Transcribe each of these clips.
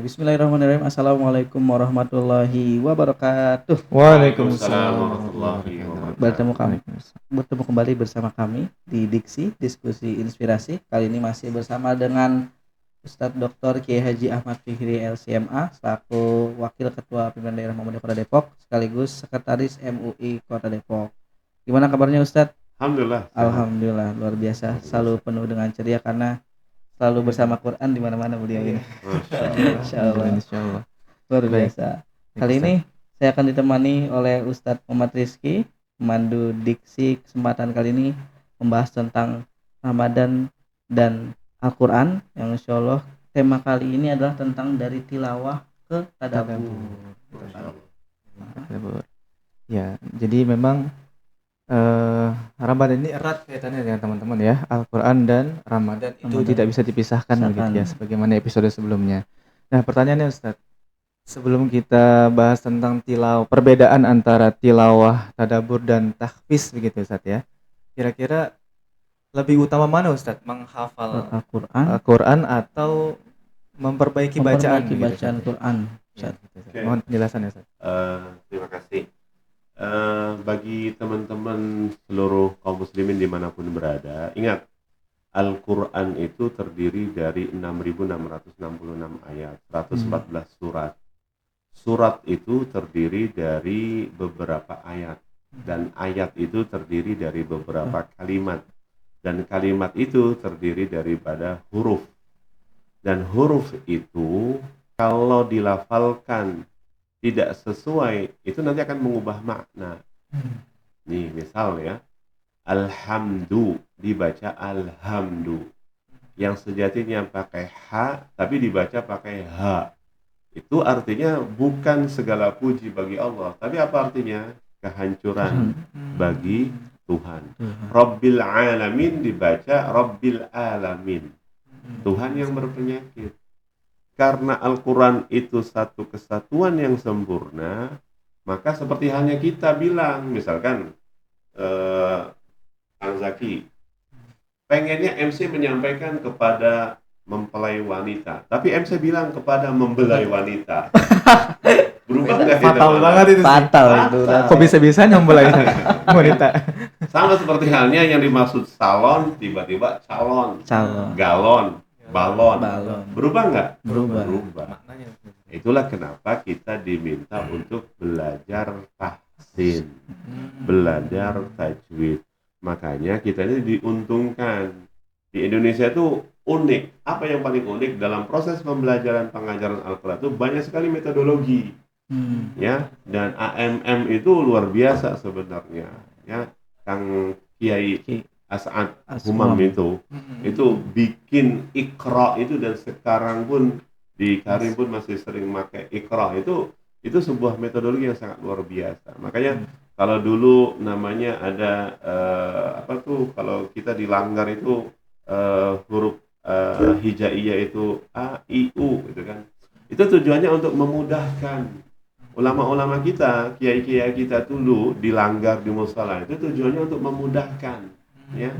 Bismillahirrahmanirrahim. Assalamualaikum warahmatullahi wabarakatuh. Waalaikumsalam Waalaikumsalam warahmatullahi warahmatullahi Bertemu wabarakatuh. kami, wabarakatuh. bertemu kembali bersama kami di Diksi Diskusi Inspirasi. Kali ini masih bersama dengan Ustadz Dr. Kiai Haji Ahmad Fikri LCMA selaku Wakil Ketua Pimpinan Daerah Muhammadiyah Kota Depok sekaligus Sekretaris MUI Kota Depok. Gimana kabarnya Ustadz? Alhamdulillah sehat. Alhamdulillah luar biasa, Luar biasa. selalu penuh dengan ceria karena selalu bersama Quran di mana-mana beliau ini. Masya Allah. Insyaallah. Insyaallah. Luar Baik. biasa. Kali ini saya akan ditemani oleh Ustadz Muhammad Rizky, pemandu diksi. Kesempatan kali ini membahas tentang Ramadan dan Al-Quran, yang insya Allah tema kali ini adalah tentang dari tilawah ke tadabbur. Masya Allah. Tadabbur. Ya, jadi memang Ramadan ini erat kaitannya dengan teman-teman ya. Al-Quran dan Ramadan itu Ramadan. tidak bisa dipisahkan begitu ya, sebagaimana episode sebelumnya. Nah, pertanyaannya Ustadz, sebelum kita bahas tentang perbedaan antara tilawah, tadabbur dan tahfiz begitu Ustadz ya. Kira-kira lebih utama mana Ustadz? Menghafal Al-Quran, Al-Quran atau memperbaiki bacaan begitu, bacaan Ustadz? Quran. Ya, Ustadz. gitu, Ustadz. Oke. Mohon penjelasannya Ustadz. Terima kasih. Bagi teman-teman seluruh kaum muslimin dimanapun berada, ingat Al-Quran itu terdiri dari 6.666 ayat, 114 surat. Surat itu terdiri dari beberapa ayat, dan ayat itu terdiri dari beberapa kalimat, dan kalimat itu terdiri daripada huruf. Dan huruf itu kalau dilafalkan tidak sesuai, itu nanti akan mengubah makna. Nih misal ya, alhamdu dibaca alhamdu, yang sejatinya pakai ha tapi dibaca pakai ha. Itu artinya bukan segala puji bagi Allah, tapi apa artinya? Kehancuran bagi Tuhan. Rabbil alamin dibaca Rabbil alamin, Tuhan yang berpenyakit. Karena Al-Quran itu satu kesatuan yang sempurna, maka seperti halnya kita bilang, misalkan Kang Zaki pengennya MC menyampaikan kepada mempelai wanita, tapi MC bilang kepada membelai wanita. Berubah nggak kita? Fatal banget itu sih. Fatal itu. Kok bisa-bisanya membelai wanita? Sama seperti halnya yang dimaksud salon, tiba-tiba calon, galon, balon. Berubah nggak? Berubah. Itulah kenapa kita diminta untuk belajar tahsin, belajar tajwid. Makanya kita ini diuntungkan. Di Indonesia itu unik. Apa yang paling unik dalam proses pembelajaran pengajaran Al-Quran itu banyak sekali metodologi. Ya, dan AMM itu luar biasa sebenarnya. Ya, Kang Kiai As'ad Humam itu bikin Iqra itu, dan sekarang pun di Karim pun masih sering pakai Iqra. Itu sebuah metodologi yang sangat luar biasa. Makanya kalau dulu namanya ada kalau kita dilanggar itu huruf hijaiyah itu A, I, U gitu kan. Itu tujuannya untuk memudahkan ulama-ulama kita, kiai-kiai kita dulu dilanggar di musola, itu tujuannya untuk memudahkan, ya.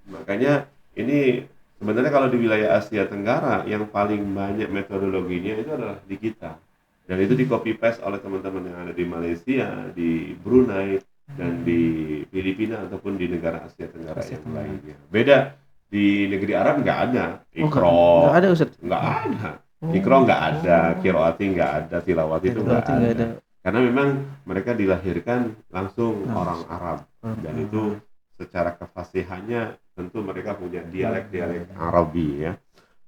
Makanya ini sebenarnya kalau di wilayah Asia Tenggara yang paling banyak metodologinya itu adalah di kita, dan itu di copy paste oleh teman-teman yang ada di Malaysia, di Brunei, dan di Filipina ataupun di negara Asia Tenggara yang lainnya. Beda di negeri Arab nggak ada Iqra, nggak ada Ustaz. Nggak ada. Iqra nggak ada, qiraati nggak ada, tilawat itu nggak ada. Karena memang mereka dilahirkan langsung orang Arab, dan itu secara kefasihannya tentu mereka punya dialek-dialek Arabi ya.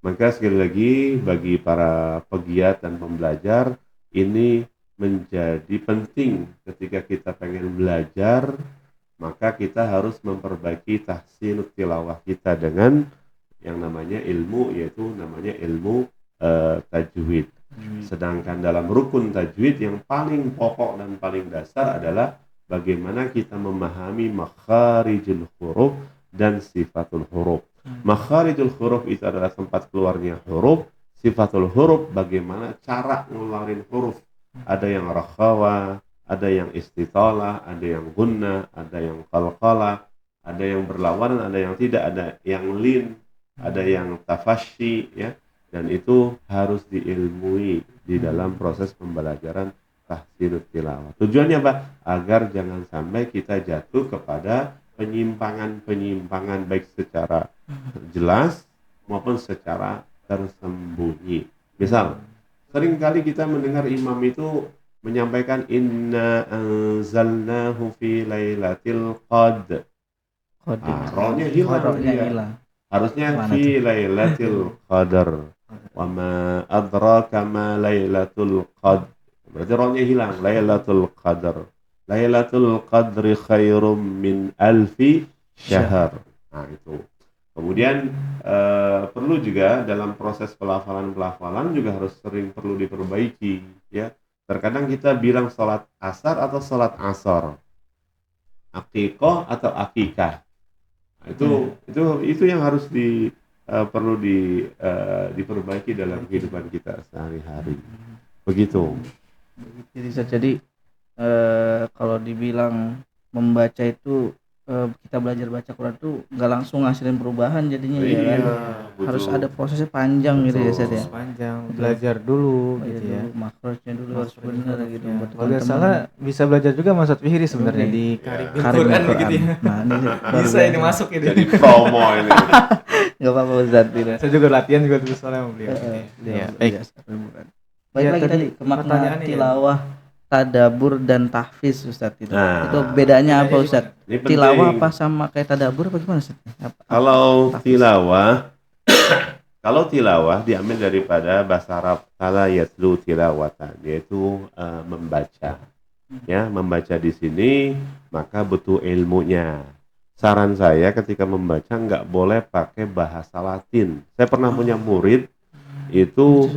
Maka sekali lagi bagi para pegiat dan pembelajar, ini menjadi penting ketika kita pengen belajar, maka kita harus memperbaiki tahsin tilawah kita dengan yang namanya ilmu, yaitu namanya ilmu tajwid. Sedangkan dalam rukun tajwid yang paling pokok dan paling dasar adalah bagaimana kita memahami makharijul huruf dan sifatul huruf. Makharijul huruf itu adalah tempat keluarnya huruf. Sifatul huruf bagaimana cara ngeluarin huruf. Ada yang rakhawa, ada yang istitalah, ada yang gunnah, ada yang qalqalah, ada yang berlawanan, ada yang tidak, ada yang lin, ada yang tafashi ya. dan itu harus diilmui di dalam proses pembelajaran tahsinut tilawah. Tujuannya apa? Agar jangan sampai kita jatuh kepada penyimpangan-penyimpangan baik secara jelas maupun secara tersembunyi. Misal, seringkali kita mendengar imam itu menyampaikan inna anzalnahu fi lailatul qadr. Rohnya hilang. Harusnya fi lailatul qadr. Wa ma adraka ma lailatul qadr. Berarti rohnya hilang. Lailatul qadr. Lailatul qadri khairum min alfi syahr. Nah itu. Kemudian perlu juga dalam proses pelafalan juga harus sering perlu diperbaiki, ya. Terkadang kita bilang sholat asar atau sholat asar, akikoh atau akikah. Nah, itu yang harus perlu diperbaiki dalam kehidupan kita sehari-hari. Begitu. Jadi kalau dibilang membaca itu kita belajar baca Quran tuh nggak langsung ngasilin perubahan jadinya, ya kan? Betul. Harus ada prosesnya panjang. Betul. Gitu ya Ustaz ya. Panjang, belajar dulu gitu ya. Makrosnya dulu harus benar gitu. Ya. Kalau nggak salah bisa belajar juga Mas Fihri sebenarnya di Karim Quran gitu ya. Nah, ini bisa ini masuk ini. Jadi promo ini. Nggak apa-apa Ustaz. Saya juga latihan juga terus soalnya mau beliau. Ya, baik. Baik lagi tadi ke makna tilawah, tadabur dan tahfiz Ustaz itu. Nah, itu bedanya apa Ustaz? Tilawah apa sama kayak tadabur apa gimana Ustaz? Kalau tilawah diambil daripada bahasa Arab tala yatlu tilawatan, yaitu membaca. Ya, membaca di sini maka butuh ilmunya. Saran saya ketika membaca nggak boleh pakai bahasa Latin. Saya pernah punya murid itu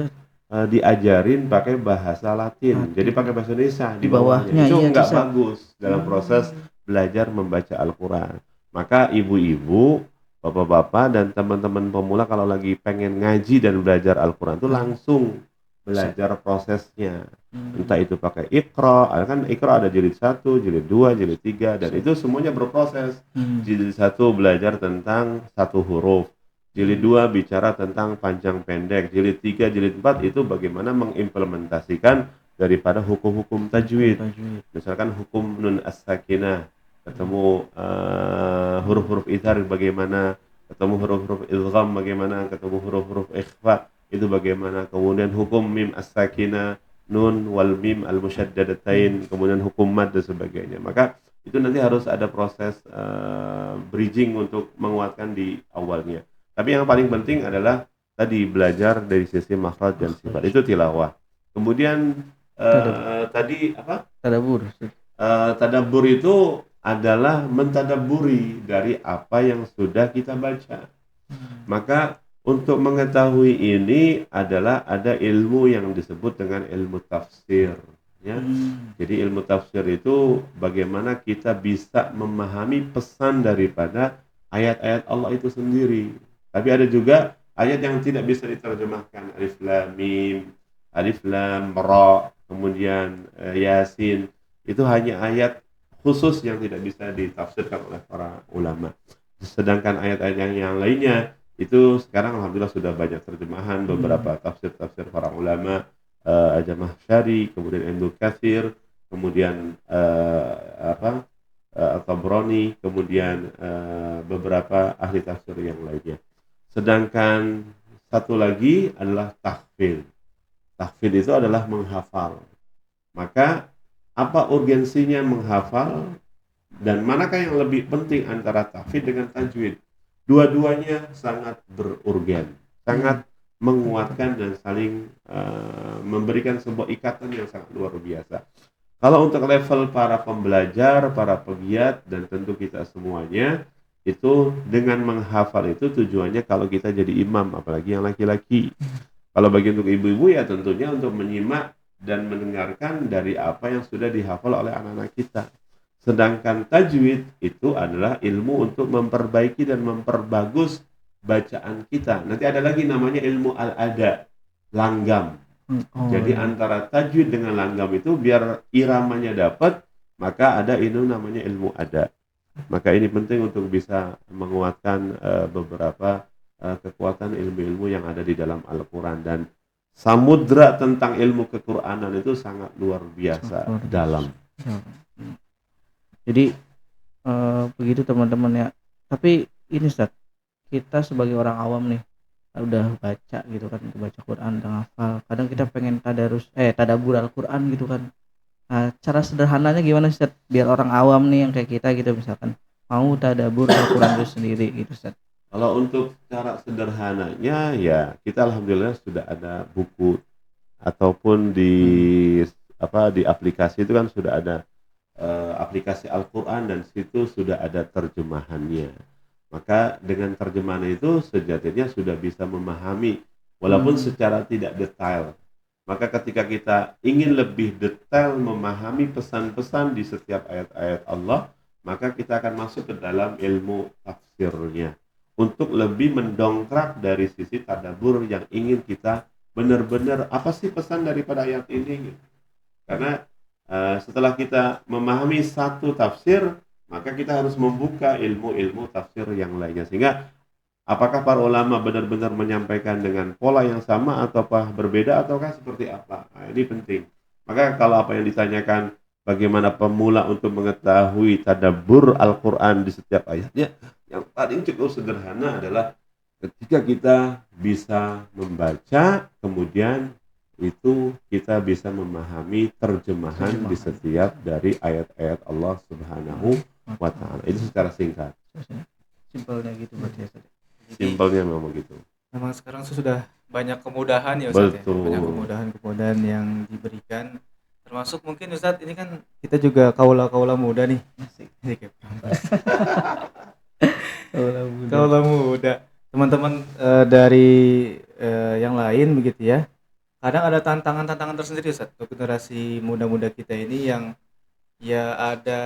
diajarin pakai bahasa Latin, jadi pakai bahasa Indonesia di bawahnya. Itu nggak bagus dalam proses belajar membaca Al-Quran. Maka ibu-ibu, bapak-bapak, dan teman-teman pemula kalau lagi pengen ngaji dan belajar Al-Quran itu langsung belajar prosesnya. Entah itu pakai Iqra, kan Iqra ada jilid 1, jilid 2, jilid 3, dan itu semuanya berproses. Jilid 1 belajar tentang satu huruf, jilid 2 bicara tentang panjang pendek, jilid 3, jilid 4 itu bagaimana mengimplementasikan daripada hukum-hukum tajwid. Misalkan hukum nun as-sakinah, ketemu huruf-huruf idhar bagaimana, ketemu huruf-huruf idgham bagaimana, ketemu huruf-huruf ikhfa itu bagaimana, kemudian hukum mim as-sakinah, nun wal mim al-musyaddadatain, kemudian hukum mad dan sebagainya. Maka itu nanti harus ada proses bridging untuk menguatkan di awalnya. Tapi yang paling penting adalah tadi belajar dari sisi makhraj dan sifat, itu tilawah. Kemudian tadi apa? Tadabur. Tadabbur itu adalah mentadabburi dari apa yang sudah kita baca. Maka untuk mengetahui ini adalah ada ilmu yang disebut dengan ilmu tafsir. Ya. Jadi ilmu tafsir itu bagaimana kita bisa memahami pesan daripada ayat-ayat Allah itu sendiri. Tapi ada juga ayat yang tidak bisa diterjemahkan, alif lam mim, alif lam ra, kemudian yasin. Itu hanya ayat khusus yang tidak bisa ditafsirkan oleh para ulama. Sedangkan ayat-ayat yang lainnya itu sekarang alhamdulillah sudah banyak terjemahan, beberapa tafsir-tafsir para ulama, Al-Jamakhsyari, kemudian Ibnu Katsir, kemudian At-Tabrani, kemudian beberapa ahli tafsir yang lainnya. Sedangkan satu lagi adalah tahfidz. Tahfidz itu adalah menghafal. Maka apa urgensinya menghafal dan manakah yang lebih penting antara tahfidz dengan tajwid? Dua-duanya sangat berurgen, sangat menguatkan dan saling memberikan sebuah ikatan yang sangat luar biasa. Kalau untuk level para pembelajar, para pegiat, dan tentu kita semuanya, itu dengan menghafal itu tujuannya kalau kita jadi imam, apalagi yang laki-laki. Kalau bagi untuk ibu-ibu ya tentunya untuk menyimak dan mendengarkan dari apa yang sudah dihafal oleh anak-anak kita. Sedangkan tajwid itu adalah ilmu untuk memperbaiki dan memperbagus bacaan kita. Nanti ada lagi namanya ilmu al-ada, langgam. Jadi antara tajwid dengan langgam itu biar iramanya dapat, maka ada itu namanya ilmu ada. Maka ini penting untuk bisa menguatkan beberapa kekuatan ilmu-ilmu yang ada di dalam Al-Quran, dan samudra tentang ilmu kequranan itu sangat luar biasa dalam. Jadi begitu teman-teman ya. Tapi ini Ustaz, kita sebagai orang awam nih udah baca gitu kan, baca Quran, udah hafal, kadang kita pengen tadabbur Al-Quran gitu kan. Nah, cara sederhananya gimana Ustaz biar orang awam nih yang kayak kita gitu misalkan mau tadabbur Al-Quran itu sendiri gitu Ustaz? Kalau untuk cara sederhananya ya kita alhamdulillah sudah ada buku ataupun di aplikasi itu kan sudah ada aplikasi Al-Quran, dan situ sudah ada terjemahannya. Maka dengan terjemahan itu sejatinya sudah bisa memahami walaupun secara tidak detail. Maka ketika kita ingin lebih detail memahami pesan-pesan di setiap ayat-ayat Allah, maka kita akan masuk ke dalam ilmu tafsirnya untuk lebih mendongkrak dari sisi tadabbur yang ingin kita benar-benar apa sih pesan daripada ayat ini. Karena setelah kita memahami satu tafsir, maka kita harus membuka ilmu-ilmu tafsir yang lainnya, sehingga apakah para ulama benar-benar menyampaikan dengan pola yang sama ataukah berbeda ataukah seperti apa. Nah, ini penting. Maka kalau apa yang ditanyakan bagaimana pemula untuk mengetahui tadabbur Al-Quran di setiap ayatnya, yang paling cukup sederhana adalah ketika kita bisa membaca, kemudian itu kita bisa memahami terjemahan di setiap dari ayat-ayat Allah Subhanahu wa Ta'ala. Itu secara singkat. Simpelnya gitu berarti ya. Simpelnya memang gitu. Memang sekarang sudah banyak kemudahan ya Ustaz. Betul. Ya? Banyak kemudahan yang diberikan. Termasuk mungkin Ustaz ini kan kita juga kaula muda nih. Kaula muda. Teman-teman dari yang lain begitu ya. Kadang ada tantangan-tantangan tersendiri Ustaz untuk generasi muda-muda kita ini yang ya ada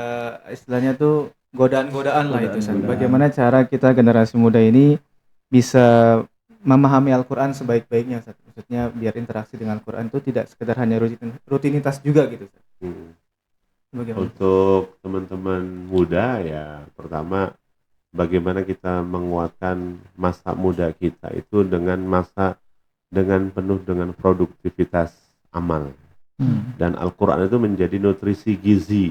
istilahnya tuh godaan-godaan lah itu Ustaz. Bagaimana cara kita generasi muda ini bisa memahami Al-Quran sebaik-baiknya Ustaz. Maksudnya biar interaksi dengan Al-Quran itu tidak sekedar hanya rutinitas juga gitu Ustaz. Untuk teman-teman muda ya, pertama bagaimana kita menguatkan masa muda kita itu dengan penuh dengan produktivitas amal. Dan Al-Quran itu menjadi nutrisi gizi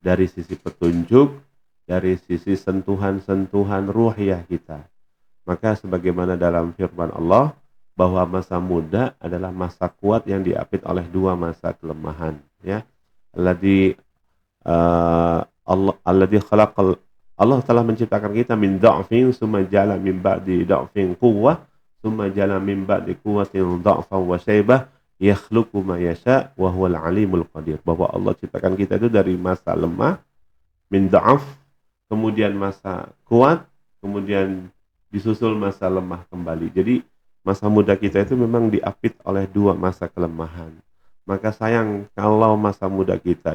dari sisi petunjuk, dari sisi sentuhan-sentuhan ruhiyah kita. Maka sebagaimana dalam firman Allah bahwa masa muda adalah masa kuat yang diapit oleh dua masa kelemahan, ya. Allah telah menciptakan kita min da'fin summa ja'ala min ba'di da'fin quwwah summa ja'ala min ba'di quwwatin da'fan wa syaibah yakhluqu ma yasha wa huwal alimul qadir. Bahwa Allah ciptakan kita itu dari masa lemah, min da'af, kemudian masa kuat, kemudian disusul masa lemah kembali. Jadi masa muda kita itu memang diapit oleh dua masa kelemahan. Maka sayang kalau masa muda kita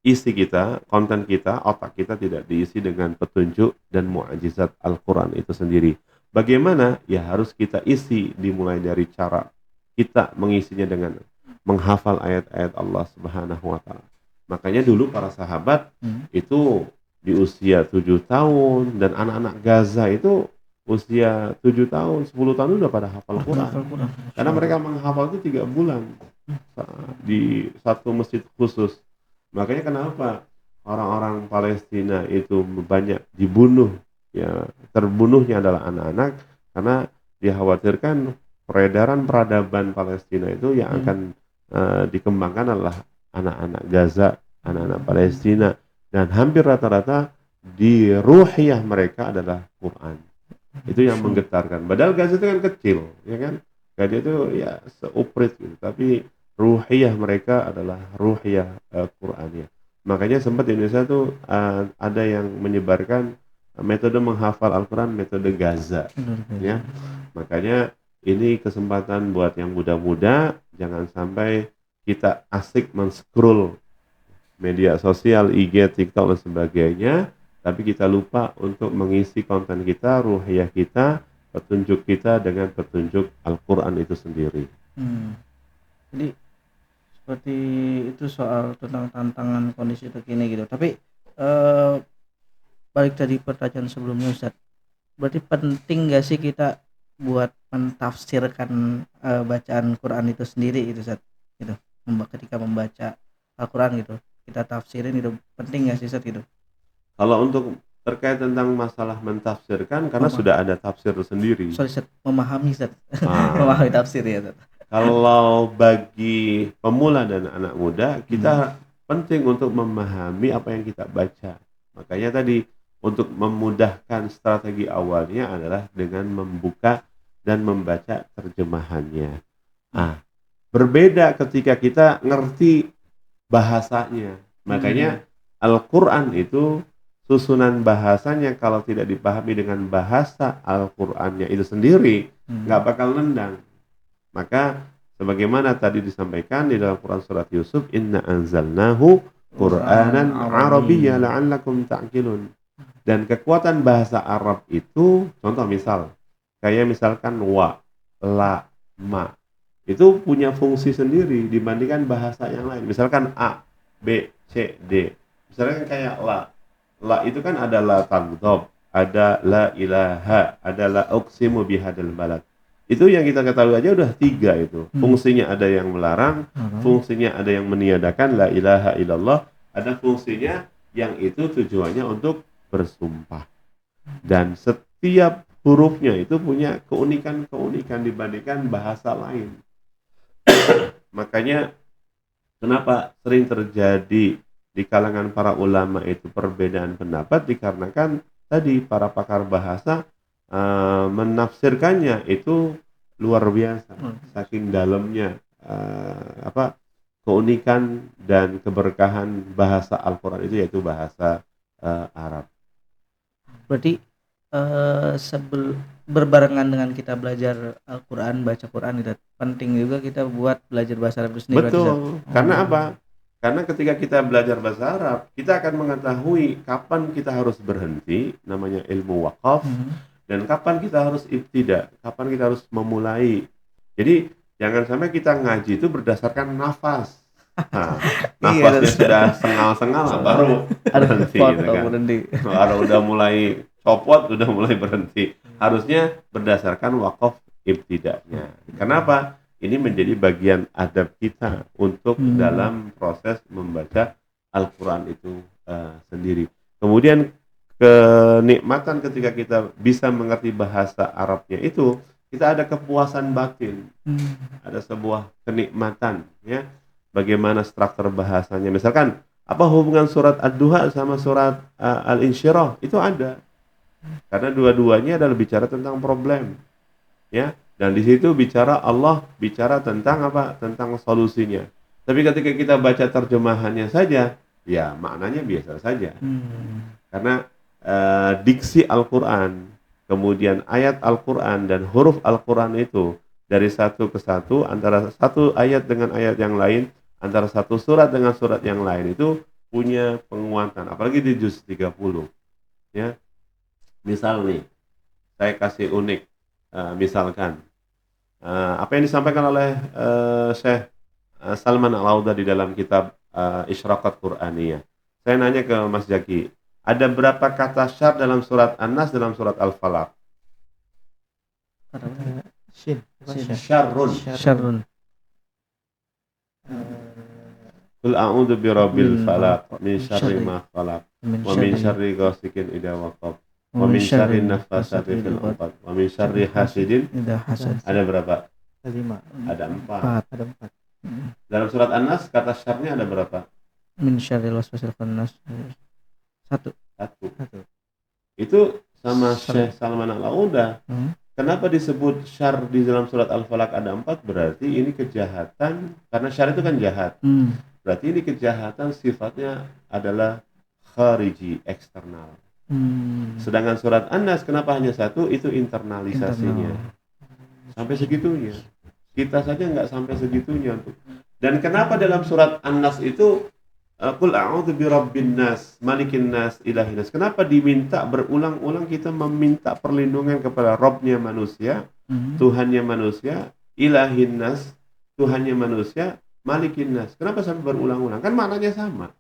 isi kita, konten kita, otak kita tidak diisi dengan petunjuk dan mukjizat Al-Quran itu sendiri. Bagaimana? Ya harus kita isi, dimulai dari cara kita mengisinya dengan menghafal ayat-ayat Allah Subhanahu wa Ta'ala. Makanya dulu para sahabat itu di usia 7 tahun, dan anak-anak Gaza itu usia 7 tahun, 10 tahun udah pada hafal Quran. Karena mereka menghafal itu 3 bulan di satu masjid khusus. Makanya kenapa orang-orang Palestina itu banyak dibunuh, ya terbunuhnya adalah anak-anak, karena dikhawatirkan peredaran peradaban Palestina itu yang akan dikembangkan adalah anak-anak Gaza, anak-anak Palestina, dan hampir rata-rata di ruhiyah mereka adalah Quran. Itu yang menggetarkan. Padahal Gaza itu kan kecil, ya kan? Gaza itu ya seuprit gitu, tapi ruhiyah mereka adalah ruhiyah Quraniyah. Makanya sempat di Indonesia tuh ada yang menyebarkan metode menghafal Al-Quran, metode Gaza, ya. Makanya ini kesempatan buat yang muda-muda, jangan sampai kita asik men-scroll media sosial, IG, TikTok dan sebagainya, tapi kita lupa untuk mengisi konten kita, ruhiyah kita, petunjuk kita dengan petunjuk Al-Quran itu sendiri. Jadi seperti itu soal tentang tantangan kondisi terkini gitu. Tapi balik tadi pertanyaan sebelumnya Ustaz, Berarti penting gak sih kita buat mentafsirkan bacaan Quran itu sendiri itu Ustaz? Gitu. Ketika membaca Al-Quran gitu, kita tafsirin itu penting gak sih Ustaz gitu? Kalau untuk terkait tentang masalah mentafsirkan, karena sudah ada tafsir sendiri. Sorry Ustaz, memahami Ustaz. Memahami tafsir ya Ustaz. Kalau bagi pemula dan anak muda, kita penting untuk memahami apa yang kita baca. Makanya tadi untuk memudahkan strategi awalnya adalah dengan membuka dan membaca terjemahannya. Berbeda ketika kita ngerti bahasanya. Makanya Al-Quran itu susunan bahasanya kalau tidak dipahami dengan bahasa Al-Qur'annya itu sendiri nggak bakal nendang. Maka sebagaimana tadi disampaikan di dalam Quran surat Yusuf, inna anzalnahu Qur'anan Arabiyya la'allakum ta'qilun. Dan kekuatan bahasa Arab itu, contoh misal kayak misalkan wa, la, ma, itu punya fungsi sendiri dibandingkan bahasa yang lain. Misalkan a, b, c, d. Misalkan kayak la itu kan ada la taghdab, ada la ilaha, ada la uqsimu bihadal balad. Itu yang kita ketahui aja udah 3 itu. Fungsinya ada yang melarang, fungsinya ada yang meniadakan la ilaha illallah, ada fungsinya yang itu tujuannya untuk bersumpah. Dan setiap hurufnya itu punya keunikan-keunikan dibandingkan bahasa lain. Makanya kenapa sering terjadi di kalangan para ulama itu perbedaan pendapat, dikarenakan tadi para pakar bahasa menafsirkannya itu luar biasa, saking dalamnya keunikan dan keberkahan bahasa Al-Quran itu, yaitu bahasa Arab. Berarti berbarengan dengan kita belajar Al-Quran, baca Quran, itu penting juga kita buat belajar bahasa Arab itu sendiri. Betul, karena apa? Karena ketika kita belajar bahasa Arab, kita akan mengetahui kapan kita harus berhenti, namanya ilmu waqaf, dan kapan kita harus ibtida, kapan kita harus memulai. Jadi jangan sampai kita ngaji itu berdasarkan nafas. Nah, nafasnya sudah sengal-sengal baru berhenti gitu kan. Kalau udah mulai copot, udah mulai berhenti. Harusnya berdasarkan waqaf ibtidanya. Kenapa? Ini menjadi bagian adab kita untuk dalam proses membaca Al-Quran itu sendiri. Kemudian kenikmatan ketika kita bisa mengerti bahasa Arabnya itu, kita ada kepuasan batin, ada sebuah kenikmatan, ya. Bagaimana struktur bahasanya? Misalkan apa hubungan surat Ad-Duha sama surat Al-Insyirah? Itu ada, karena dua-duanya adalah bicara tentang problem, ya. Dan di situ Allah bicara tentang apa? Tentang solusinya. Tapi ketika kita baca terjemahannya saja, ya maknanya biasa saja. Karena diksi Al-Quran, kemudian ayat Al-Quran dan huruf Al-Quran itu dari satu ke satu, antara satu ayat dengan ayat yang lain, antara satu surat dengan surat yang lain, itu punya penguatan. Apalagi di juz 30. Ya. Misal nih, saya kasih unik, misalkan apa yang disampaikan oleh Syekh Salman Al-Auda di dalam kitab Isyraqat Qur'aniyah. Saya nanya ke Mas Jaki, ada berapa kata syar dalam surat An-Nas, dalam surat Al-Falaq? Syarrun. Qul a'udzu birabbil falaq min syarri ma khalaq wa min syarri ghasikin idza waqab wa min syarri nafasati fil 'uqad wa min syarri hasidin idza hasad. Ada berapa? 5. Ada 4. Dalam surat An-Nas kata syarnya ada berapa? Min syarril waswasil khannas. 1. Itu sama Syekh Salman Al-Auda. Kenapa disebut syar di dalam surat Al-Falaq ada 4? Berarti ini kejahatan, karena syar itu kan jahat. Berarti ini kejahatan sifatnya adalah khariji, eksternal. Sedangkan surat An-Nas kenapa hanya 1? Itu internalisasinya. Sampai segitunya. Kita saja nggak sampai segitunya. Dan kenapa dalam surat An-Nas itu Qul a'udzu birabbin nas, malikin nas, ilahin nas. Kenapa diminta berulang-ulang kita meminta perlindungan kepada Rabbnya manusia, Tuhannya manusia, ilahin nas, Tuhannya manusia, malikin nas. Kenapa sampai berulang-ulang? Kan maknanya sama.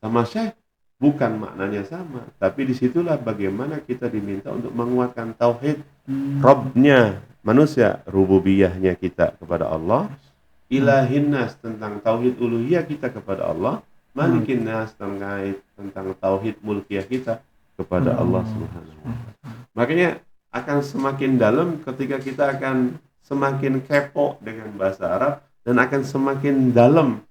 Sama Syekh bukan maknanya sama, tapi disitulah bagaimana kita diminta untuk menguatkan tauhid Rabbnya manusia, rububiyahnya kita kepada Allah, ilahin nas tentang tauhid uluhiyah kita kepada Allah, malikin nas tentang tauhid mulkiyah kita kepada Allah Subhanahu wa ta'ala. Makanya akan semakin dalam ketika kita akan semakin kepo dengan bahasa Arab dan akan semakin dalam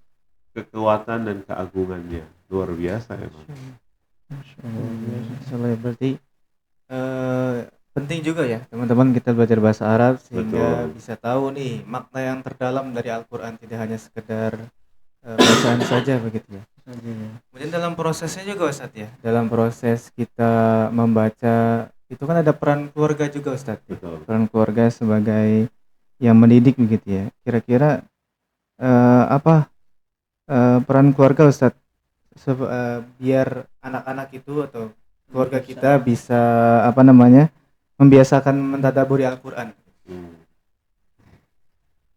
kekuatan dan keagungannya. Luar biasa emang. Masya Allah, berarti penting juga ya teman-teman kita belajar bahasa Arab sehingga bisa tahu nih makna yang terdalam dari Al-Quran, tidak hanya sekedar bacaan saja begitu ya. Kemudian dalam prosesnya juga Ustadz ya, dalam proses kita membaca itu kan ada peran keluarga juga Ustadz. Betul. Peran keluarga sebagai yang mendidik begitu ya. Kira-kira peran keluarga Ustadz biar anak-anak itu atau keluarga kita bisa membiasakan mentadaburi Al-Quran.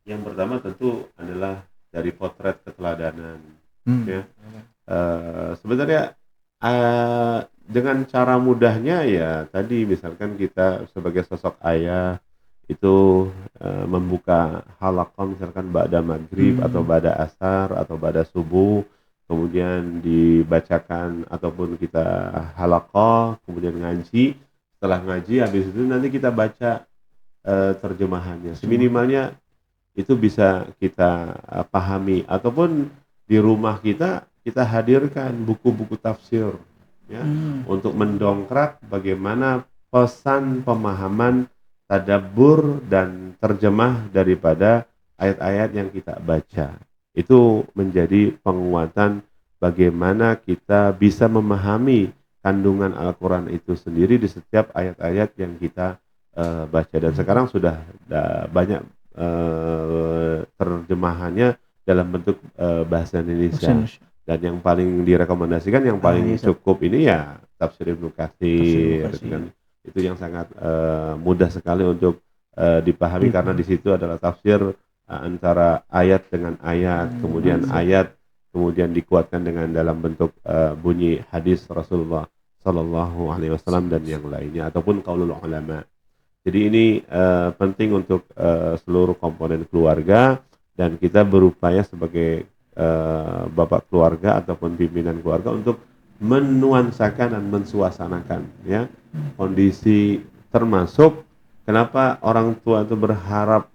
Yang pertama tentu adalah dari potret keteladanan. Ya. Sebenarnya dengan cara mudahnya ya tadi misalkan kita sebagai sosok ayah itu membuka halaqah misalkan ba'da maghrib atau ba'da asar atau ba'da subuh, kemudian dibacakan ataupun kita halaqah, kemudian ngaji. Setelah ngaji habis itu nanti kita baca terjemahannya. Seminimalnya itu bisa kita pahami, ataupun di rumah kita hadirkan buku-buku tafsir ya, untuk mendongkrak bagaimana pesan pemahaman tadabbur dan terjemah daripada ayat-ayat yang kita baca. Itu menjadi penguatan bagaimana kita bisa memahami kandungan Al-Quran itu sendiri di setiap ayat-ayat yang kita baca. Dan sekarang sudah banyak terjemahannya dalam bentuk bahasa Indonesia. Dan yang paling direkomendasikan, yang paling cukup ini ya Tafsir Ibnu Katsir. Itu yang sangat mudah sekali untuk dipahami karena di situ adalah tafsir antara ayat dengan ayat, kemudian ayat kemudian dikuatkan dengan dalam bentuk bunyi hadis Rasulullah Sallallahu Alaihi Wasallam dan yang lainnya, ataupun qaulul ulama. Jadi ini penting untuk seluruh komponen keluarga, dan kita berupaya sebagai bapak keluarga ataupun pimpinan keluarga untuk menuansakan dan mensuasanakan ya kondisi, termasuk kenapa orang tua itu berharap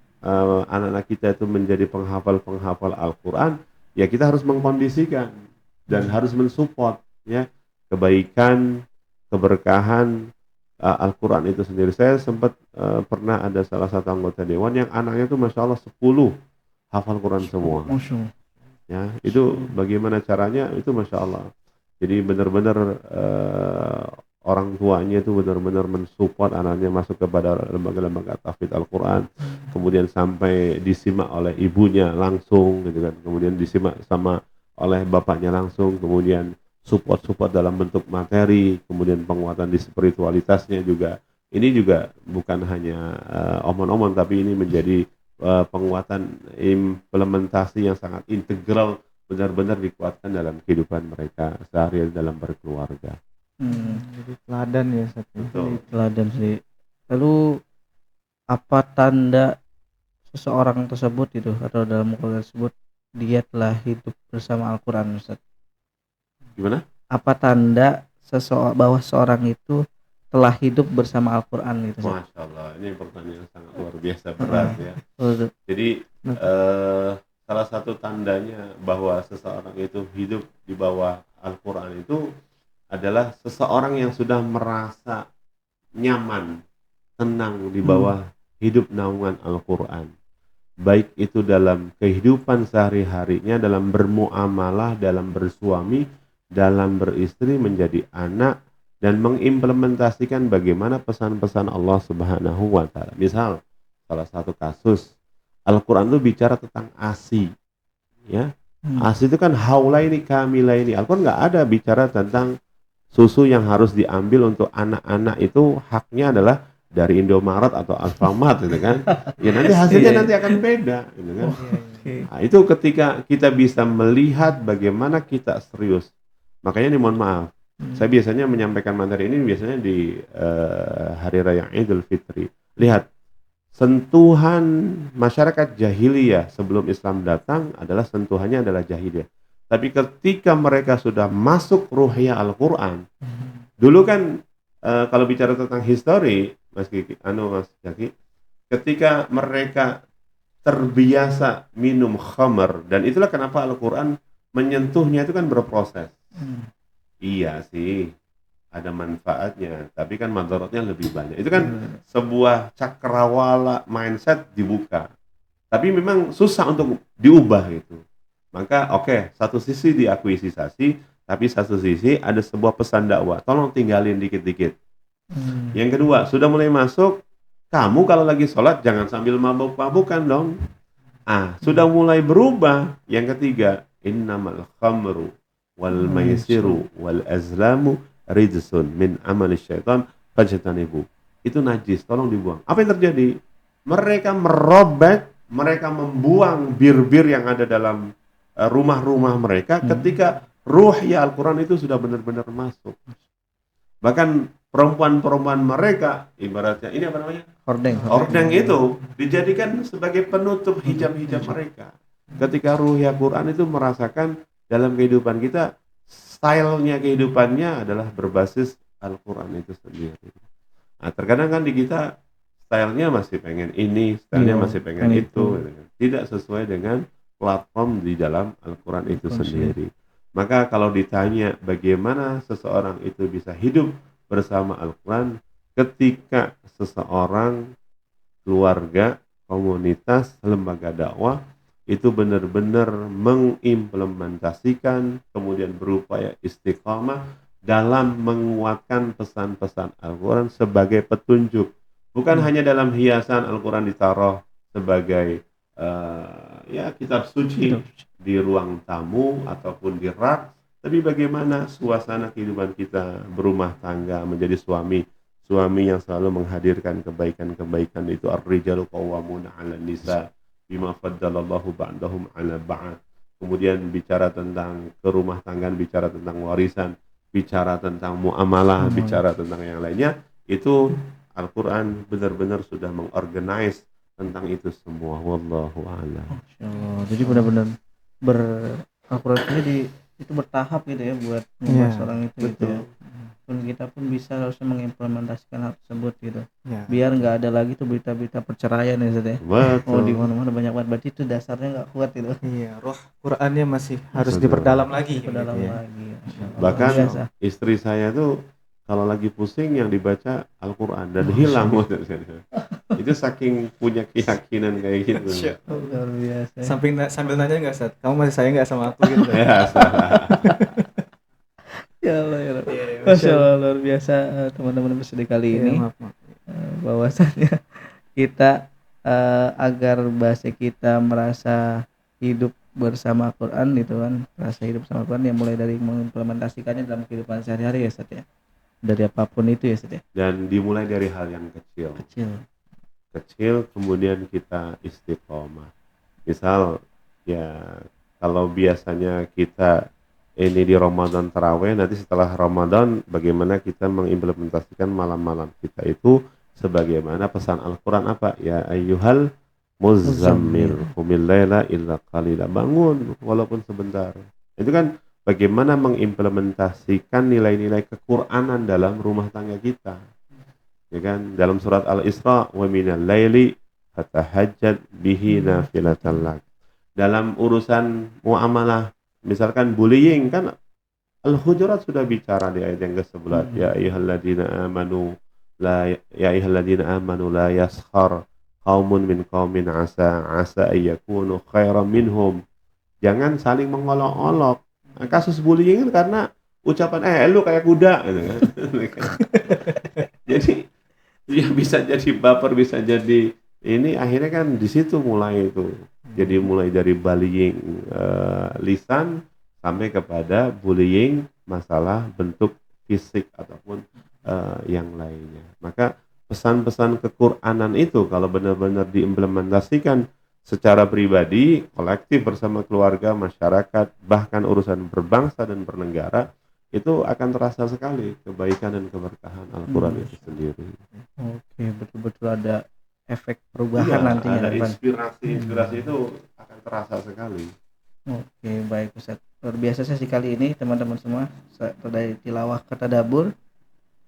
anak-anak kita itu menjadi penghafal Al-Quran. Ya kita harus mengkondisikan dan harus mensupport ya kebaikan, keberkahan Al-Quran itu sendiri. Saya sempat pernah ada salah satu anggota dewan yang anaknya itu Masya Allah 10 hafal Quran semua. Ya, itu bagaimana caranya itu Masya Allah. Jadi benar-benar orang tuanya itu benar-benar mensupport anaknya masuk kepada lembaga-lembaga tahfidz Al-Quran, kemudian sampai disimak oleh ibunya langsung gitu kan, kemudian disimak sama oleh bapaknya langsung, kemudian support dalam bentuk materi, kemudian penguatan di spiritualitasnya juga. Ini juga bukan hanya omong-omong, tapi ini menjadi penguatan implementasi yang sangat integral, benar-benar dikuatkan dalam kehidupan mereka sehari-hari dalam berkeluarga. Jadi teladan ya satu. Jadi teladan sih. Lalu apa tanda seseorang tersebut itu atau dalam keluarga tersebut dia telah hidup bersama Al-Quran, Ustaz? Gimana? Apa tanda bahwa seorang itu telah hidup bersama Al-Quran gitu? Masya Allah, ini pertanyaan sangat luar biasa berat ya. Jadi salah satu tandanya bahwa seseorang itu hidup di bawah Al-Quran itu adalah seseorang yang sudah merasa nyaman, tenang di bawah hidup naungan Al-Quran. Baik itu dalam kehidupan sehari-harinya, dalam bermuamalah, dalam bersuami, dalam beristri, menjadi anak, dan mengimplementasikan bagaimana pesan-pesan Allah Subhanahu wa Ta'ala. Misal, salah satu kasus, Al-Quran itu bicara tentang ASI. Ya. ASI itu kan haulaini kamilaini. Al-Quran nggak ada bicara tentang susu yang harus diambil untuk anak-anak itu haknya adalah dari Indomaret atau Alfamart gitu kan. Ya nanti hasilnya nanti akan beda gitu kan. Nah, itu ketika kita bisa melihat bagaimana kita serius. Makanya ini mohon maaf, Saya biasanya menyampaikan materi ini biasanya di Hari Raya Idul Fitri. Lihat, sentuhan masyarakat jahiliyah sebelum Islam datang adalah sentuhannya adalah jahiliyah. Tapi ketika mereka sudah masuk ruhiyah Al-Quran, dulu kan kalau bicara tentang histori, Mas Jaki, ketika mereka terbiasa minum khamr, dan itulah kenapa Al-Quran menyentuhnya itu kan berproses. Iya sih, ada manfaatnya, tapi kan madaratnya lebih banyak. Itu kan sebuah cakrawala mindset dibuka. Tapi memang susah untuk diubah gitu. Maka satu sisi diakuisisasi, tapi satu sisi ada sebuah pesan dakwah. Tolong tinggalin dikit-dikit. Yang kedua, sudah mulai masuk, kamu kalau lagi sholat jangan sambil mabuk-mabukan dong. Sudah mulai berubah. Yang ketiga, innamal khamru wal maisiru wal azlamu rijsun min amali syaitan fajtanibu. Itu najis, tolong dibuang. Apa yang terjadi? Mereka merobek, mereka membuang bir-bir yang ada dalam rumah-rumah mereka ketika ruhiyah Al-Quran itu sudah benar-benar masuk. Bahkan perempuan-perempuan mereka, ibaratnya ini apa namanya? Hordeng itu dijadikan sebagai penutup hijab-hijab mereka. Ketika ruhiyah Quran itu merasakan dalam kehidupan kita, stylenya kehidupannya adalah berbasis Al-Quran itu sendiri. Terkadang kan di kita stylenya masih pengen ini, stylenya masih pengen itu. Tidak sesuai dengan platform di dalam Al-Quran itu sendiri. Maka kalau ditanya bagaimana seseorang itu bisa hidup bersama Al-Quran, ketika seseorang, keluarga, komunitas, lembaga dakwah itu benar-benar mengimplementasikan, kemudian berupaya istiqamah dalam menguatkan pesan-pesan Al-Quran sebagai petunjuk. Bukan hanya dalam hiasan Al-Quran ditaruh sebagai kitab suci di ruang tamu ataupun di rak, tapi bagaimana suasana kehidupan kita berumah tangga, menjadi suami yang selalu menghadirkan kebaikan-kebaikan itu. Ar-rijalu qawwamuna 'alan nisa bima faddalallahu ba'dahum 'ala ba'd. Kemudian bicara tentang kerumah tanggaan, bicara tentang warisan, bicara tentang muamalah, bicara tentang yang lainnya, itu Al-Quran benar-benar sudah mengorganize tentang itu semua. Wallahu a'lam. Jadi benar-benar Al-Quran ini itu bertahap gitu ya buat membahas orang itu gitu ya. Pun kita pun bisa harusnya mengimplementasikan hal tersebut gitu. Biar nggak ada lagi tuh berita-berita perceraian ya Ustaz ya. Di mana-mana banyak banget, berarti itu dasarnya nggak kuat gitu. Roh Qurannya masih harus diperdalam lagi. Bahkan istri saya tuh kalau lagi pusing yang dibaca Al-Quran dan hilang. Itu saking punya keyakinan kayak gitu. Luar biasa. Sambil nanya nggak, Ustaz, kamu masih sayang nggak sama aku gitu? Ya Allah. Masya Allah, luar biasa teman-teman episode kali ini. Bahwasannya kita agar bahasa kita merasa hidup bersama Quran gitu kan, merasa hidup bersama Quran, yang mulai dari mengimplementasikannya dalam kehidupan sehari-hari ya Ustaz ya. Dari apapun itu ya Ustaz ya. Dan dimulai dari hal yang kecil, kemudian kita istiqomah. Misal ya, kalau biasanya kita ini di Ramadan tarawih, nanti setelah Ramadan bagaimana kita mengimplementasikan malam-malam kita itu sebagaimana pesan Al-Quran apa? Ya ayyuhal muzammil qumil laila illa qalila. Bangun walaupun sebentar. Itu kan bagaimana mengimplementasikan nilai-nilai kequranan dalam rumah tangga kita. Ya kan, dalam surat Al-Isra, wa minal laili fatahajjad bihi nafilatan lak. Dalam urusan muamalah, misalkan bullying kan Al-Hujurat sudah bicara di ayat yang ke-11. Ya ayyuhalladzina amanu la yaskhar qaumun min qaumin asa ayyakunu khairan minhum. Jangan saling mengolok-olok. Nah, kasus bullying kan karena ucapan lu kayak kuda gitu kan. Jadi ya bisa jadi baper, bisa jadi ini, akhirnya kan di situ mulai itu. Jadi mulai dari bullying lisan sampai kepada bullying masalah bentuk fisik ataupun yang lainnya. Maka pesan-pesan kequranan itu kalau benar-benar diimplementasikan secara pribadi, kolektif bersama keluarga, masyarakat, bahkan urusan berbangsa dan bernegara, itu akan terasa sekali kebaikan dan keberkahan Al-Quran itu sendiri. Oke, betul-betul ada efek perubahan nantinya. Ada inspirasi itu akan terasa sekali. Oke, baik Ustaz. Luar biasa sesi kali ini teman-teman semua dari tilawah ke tadabbur,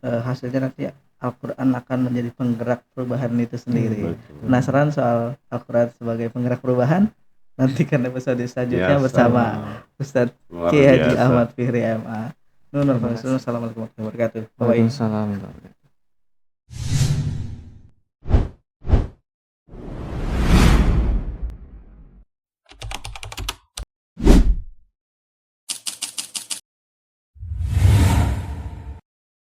hasilnya nanti Al-Quran akan menjadi penggerak perubahan itu sendiri. Penasaran soal Al-Quran sebagai penggerak perubahan? Nantikan episode selanjutnya bersama Ustaz Kiai Haji Ahmad Fikri MA. Assalamualaikum warahmatullahi wabarakatuh. Waalaikumsalam warahmatullahi wabarakatuh.